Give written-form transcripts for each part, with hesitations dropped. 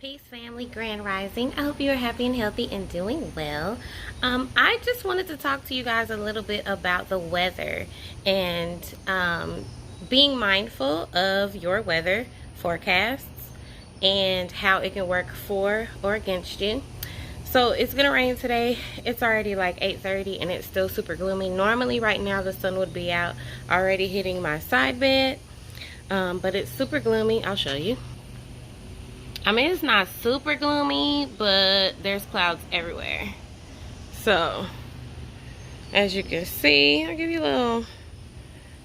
Peace family, Grand Rising. I hope you are happy and healthy and doing well. I just wanted to talk to you guys a little bit about the weather and being mindful of your weather forecasts and how it can work for or against you. So it's gonna rain today. It's already like 8:30 and it's still super gloomy. Normally right now the sun would be out already hitting my side bed, but it's super gloomy. I'll show you. I mean, it's not super gloomy, but there's clouds everywhere. So, as you can see, I'll give you a little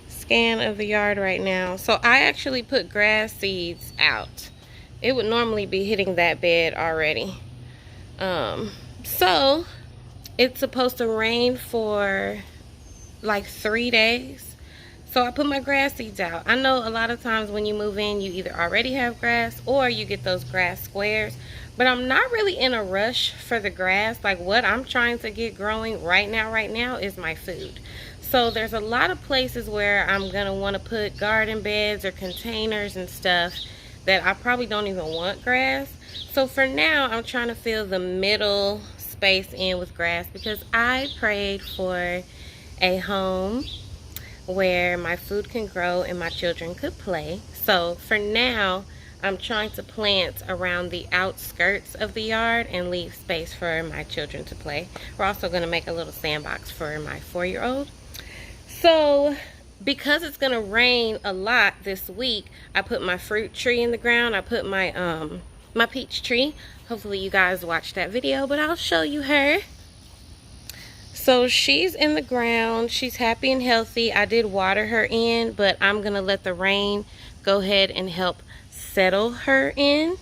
scan of the yard right now. So, I actually put grass seeds out. It would normally be hitting that bed already. So, it's supposed to rain for like 3 days. So I put my grass seeds out. I know a lot of times when you move in, you either already have grass or you get those grass squares. But I'm not really in a rush for the grass. Like what I'm trying to get growing right now is my food. So there's a lot of places where I'm gonna want to put garden beds or containers and stuff that I probably don't even want grass. So for now, I'm trying to fill the middle space in with grass because I prayed for a home where my food can grow and my children could play. So for now, I'm trying to plant around the outskirts of the yard and leave space for my children to play. We're also going to make a little sandbox for my 4-year-old. So because it's going to rain a lot this week, I put my fruit tree in the ground. I put my my peach tree. Hopefully you guys watched that video, but I'll show you her. So she's in the ground. She's happy and healthy. I did water her in, but I'm going to let the rain go ahead and help settle her in.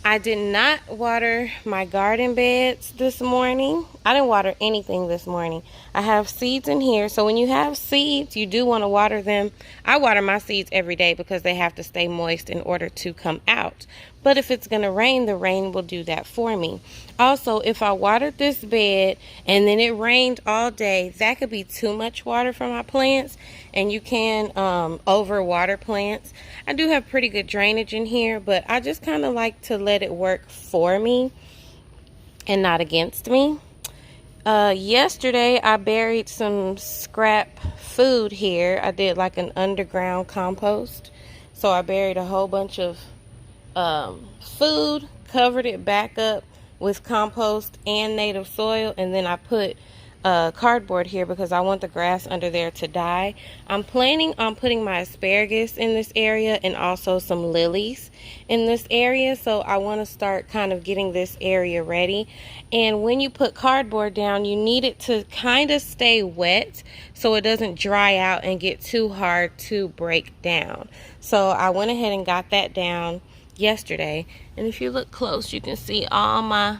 I did not water my garden beds this morning. I didn't water anything this morning. I have seeds in here. So when you have seeds, you do want to water them. I water my seeds every day because they have to stay moist in order to come out. But if it's going to rain, the rain will do that for me. Also, if I watered this bed and then it rained all day, that could be too much water for my plants. And you can overwater plants. I do have pretty good drainage in here, but I just kind of like to let it work for me and not against me. Yesterday, I buried some scrap food here. I did like an underground compost. So I buried a whole bunch of food, covered it back up with compost and native soil, and then I put cardboard here because I want the grass under there to die. I'm planning on putting my asparagus in this area and also some lilies in this area, so I want to start kind of getting this area ready. And when you put cardboard down, you need it to kind of stay wet so it doesn't dry out and get too hard to break down. So I went ahead and got that down yesterday, and if you look close you can see all my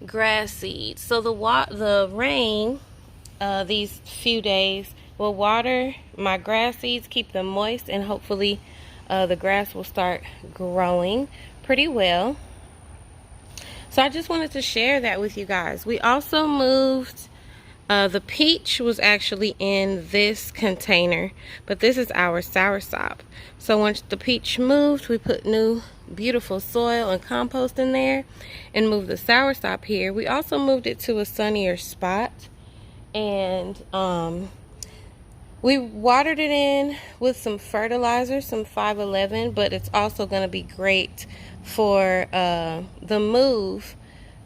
grass seeds. So the rain these few days will water my grass seeds, keep them moist, and hopefully the grass will start growing pretty well. So I just wanted to share that with you guys. We also moved the peach was actually in this container, but this is our soursop. So once the peach moved, we put new beautiful soil and compost in there and moved the soursop here. We also moved it to a sunnier spot, and we watered it in with some fertilizer, some 511, but it's also going to be great for the move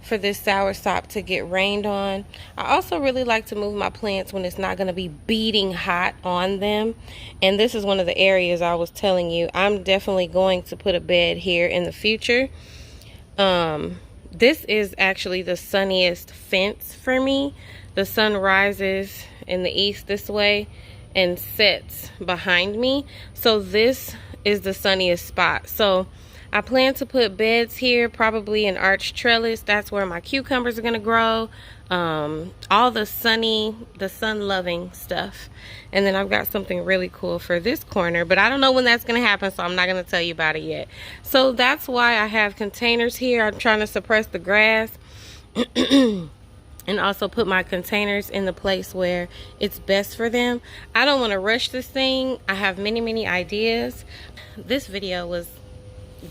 for this soursop to get rained on. I also really like to move my plants when it's not going to be beating hot on them. And this is one of the areas I was telling you I'm definitely going to put a bed here in the future. This is actually the sunniest fence for me. The sun rises in the east this way and sets behind me. So this is the sunniest spot. So I plan to put beds here, probably an arch trellis. That's where my cucumbers are going to grow. All the sun-loving stuff. And then I've got something really cool for this corner, but I don't know when that's going to happen, so I'm not going to tell you about it yet. So that's why I have containers here. I'm trying to suppress the grass and also put my containers in the place where it's best for them. I don't want to rush this thing. I have many ideas. This video was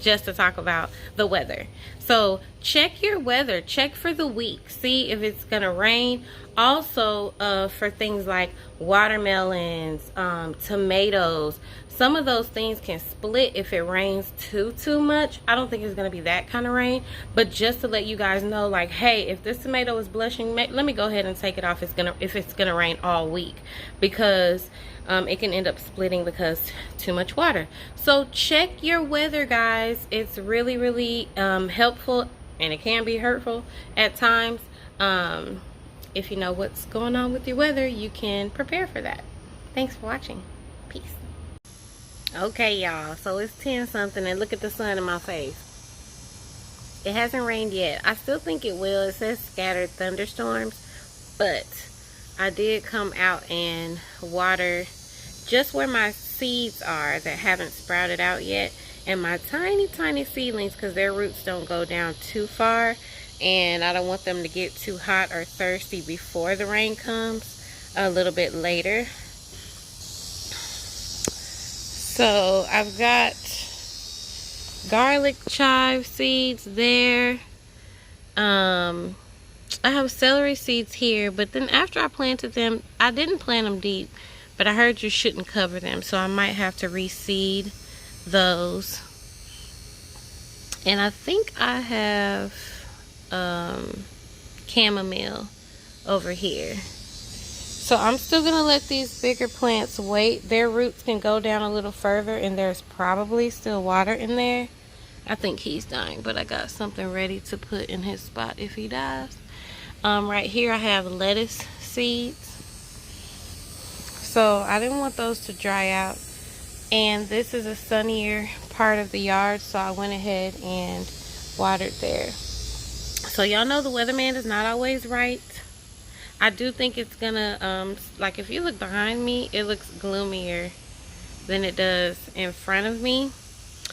just to talk about the weather. So check your weather, check for the week, see if it's gonna rain. Also for things like watermelons, tomatoes, some of those things can split if it rains too much. I don't think it's gonna be that kind of rain, but just to let you guys know, like, hey, if this tomato is blushing, let me go ahead and take it off if it's gonna rain all week, because it can end up splitting because too much water. So check your weather, guys. It's really helpful, and it can be hurtful at times. If you know what's going on with your weather, you can prepare for that. Thanks for watching. Peace. Okay, y'all, so it's 10 something and look at the sun in my face. It hasn't rained yet. I still think it will. It says scattered thunderstorms, but I did come out and water just where my seeds are that haven't sprouted out yet, and my tiny seedlings, because their roots don't go down too far, and I don't want them to get too hot or thirsty before the rain comes a little bit later. So I've got garlic chive seeds there. I have celery seeds here, but then after I planted them, I didn't plant them deep, but I heard you shouldn't cover them, so I might have to reseed those. And I think I have chamomile over here. So I'm still gonna let these bigger plants wait. Their roots can go down a little further, and there's probably still water in there. I think he's dying, but I got something ready to put in his spot if he dies. Right here I have lettuce seeds. So I didn't want those to dry out. And this is a sunnier part of the yard, so I went ahead and watered there. So y'all know the weatherman is not always right. I do think it's gonna, like if you look behind me, it looks gloomier than it does in front of me.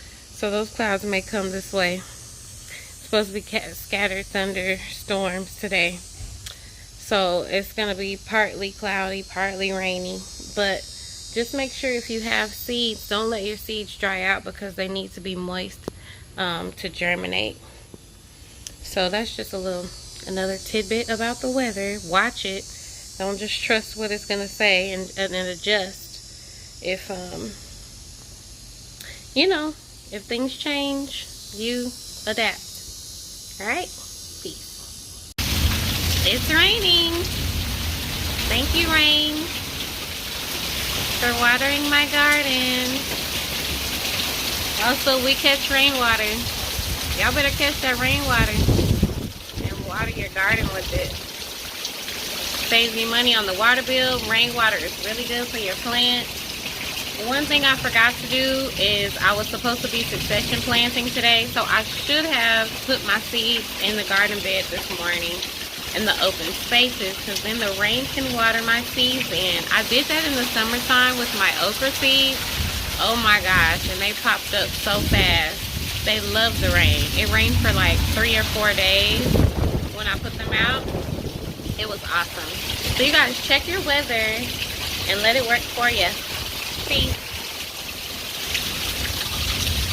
So those clouds may come this way. It's supposed to be scattered thunderstorms today. So it's gonna be partly cloudy, partly rainy. But just make sure if you have seeds, don't let your seeds dry out, because they need to be moist to germinate. So that's just another tidbit about the weather. Watch it. Don't just trust what it's gonna say and adjust. If you know, if things change, you adapt. All right, peace. It's raining. Thank you, rain, for watering my garden. Also, we catch rainwater. Y'all better catch that rainwater and water your garden with it. Saves you money on the water bill. Rainwater is really good for your plants. One thing I forgot to do is I was supposed to be succession planting today, so I should have put my seeds in the garden bed this morning in the open spaces, because then the rain can water my seeds in. I did that in the summertime with my okra seeds. Oh my gosh, and they popped up so fast. They love the rain. It rained for like 3 or 4 days when I put them out. It was awesome. So you guys check your weather and let it work for you. Peace.